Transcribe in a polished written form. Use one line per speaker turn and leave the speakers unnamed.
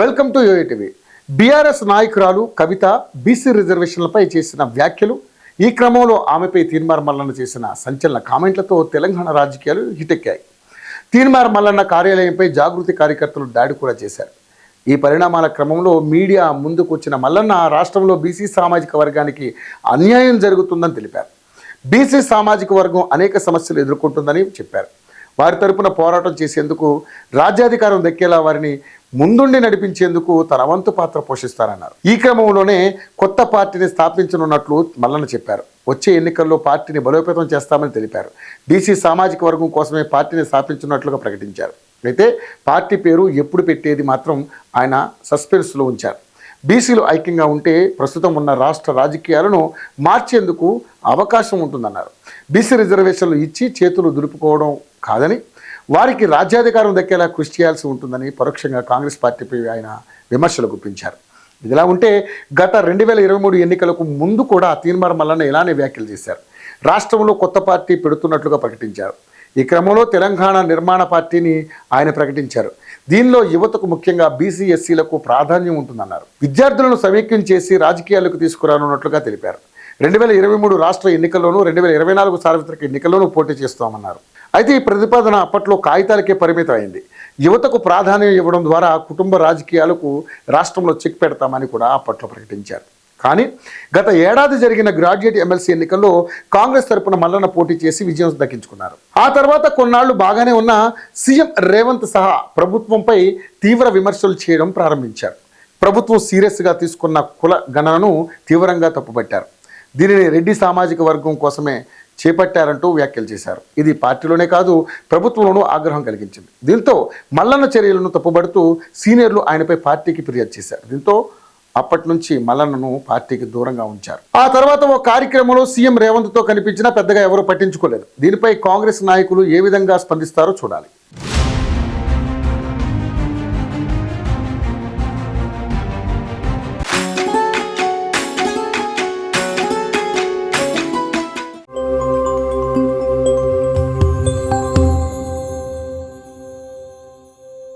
Welcome to యూఏటీవీ. BRS నాయకురాలు కవిత BC రిజర్వేషన్లపై చేసిన వ్యాఖ్యలు, ఈ క్రమంలో ఆమెపై తీన్మార్ మల్లన్న చేసిన సంచలన కామెంట్లతో తెలంగాణ రాజకీయాలు హిటెక్కాయి. తీన్మార్ మల్లన్న కార్యాలయంపై జాగృతి కార్యకర్తలు దాడి కూడా చేశారు. ఈ పరిణామాల క్రమంలో మీడియా ముందుకు వచ్చిన మల్లన్న రాష్ట్రంలో బీసీ సామాజిక వర్గానికి అన్యాయం జరుగుతుందని తెలిపారు. బీసీ సామాజిక వర్గం అనేక సమస్యలు ఎదుర్కొంటుందని చెప్పారు. వారి తరపున పోరాటం చేసేందుకు రాజ్యాధికారం దక్కేలా వారిని ముందుండి నడిపించేందుకు తన వంతు పాత్ర పోషిస్తారన్నారు. ఈ క్రమంలోనే కొత్త పార్టీని స్థాపించనున్నట్లు మల్లన్న చెప్పారు. వచ్చే ఎన్నికల్లో పార్టీని బలోపేతం చేస్తామని తెలిపారు. బీసీ సామాజిక వర్గం కోసమే పార్టీని స్థాపించున్నట్లుగా ప్రకటించారు. అయితే పార్టీ పేరు ఎప్పుడు పెట్టేది మాత్రం ఆయన సస్పెన్స్లో ఉంచారు. బీసీలు ఐక్యంగా ఉంటే ప్రస్తుతం ఉన్న రాష్ట్ర రాజకీయాలను మార్చేందుకు అవకాశం ఉంటుందన్నారు. బీసీ రిజర్వేషన్లు ఇచ్చి చేతులు దులుపుకోవడం కాదని, వారికి రాజ్యాధికారం దక్కేలా కృషి చేయాల్సి ఉంటుందని పరోక్షంగా కాంగ్రెస్ పార్టీపై ఆయన విమర్శలు గుప్పించారు. ఇదిలా ఉంటే గత 2023 ఎన్నికలకు ముందు కూడా తీన్మార్ మల్లన్న ఇలానే వ్యాఖ్యలు చేశారు. రాష్ట్రంలో కొత్త పార్టీ పెడుతున్నట్లుగా ప్రకటించారు. ఈ క్రమంలో తెలంగాణ నిర్మాణ పార్టీని ఆయన ప్రకటించారు. దీనిలో యువతకు, ముఖ్యంగా బీసీ ఎస్సీలకు ప్రాధాన్యం ఉంటుందన్నారు. విద్యార్థులను సమీక్షం చేసి రాజకీయాలకు తీసుకురానున్నట్లుగా తెలిపారు. 2023 రాష్ట్ర ఎన్నికల్లోనూ 2024 సార్వత్రిక ఎన్నికల్లోనూ పోటీ చేస్తామన్నారు. అయితే ఈ ప్రతిపాదన అప్పట్లో కాగితాలకే పరిమితం అయింది. యువతకు ప్రాధాన్యం ఇవ్వడం ద్వారా కుటుంబ రాజకీయాలకు రాష్ట్రంలో చెక్ పెడతామని కూడా అప్పట్లో ప్రకటించారు. కానీ గత ఏడాది జరిగిన గ్రాడ్యుయేట్ ఎమ్మెల్సీ ఎన్నికల్లో కాంగ్రెస్ తరపున మల్లన్న పోటీ చేసి విజయం దక్కించుకున్నారు. ఆ తర్వాత కొన్నాళ్లు బాగానే ఉన్న సీఎం రేవంత్ సహా ప్రభుత్వంపై తీవ్ర విమర్శలు చేయడం ప్రారంభించారు. ప్రభుత్వం సీరియస్గా తీసుకున్న కుల గణనను తీవ్రంగా తప్పుపట్టారు. దీనిని రెడ్డి సామాజిక వర్గం కోసమే చేపట్టారంటూ వ్యాఖ్యలు చేశారు. ఇది పార్టీలోనే కాదు, ప్రభుత్వంలోనూ ఆగ్రహం కలిగించింది. దీంతో మల్లన్న చర్యలను తప్పుబడుతూ సీనియర్లు ఆయనపై పార్టీకి ఫిర్యాదు చేశారు. దీంతో అప్పటి నుంచి మల్లన్నను పార్టీకి దూరంగా ఉంచారు. ఆ తర్వాత ఓ కార్యక్రమంలో సీఎం రేవంత్తో కనిపించినా పెద్దగా ఎవరూ పట్టించుకోలేదు. దీనిపై కాంగ్రెస్ నాయకులు ఏ విధంగా స్పందిస్తారో చూడాలి.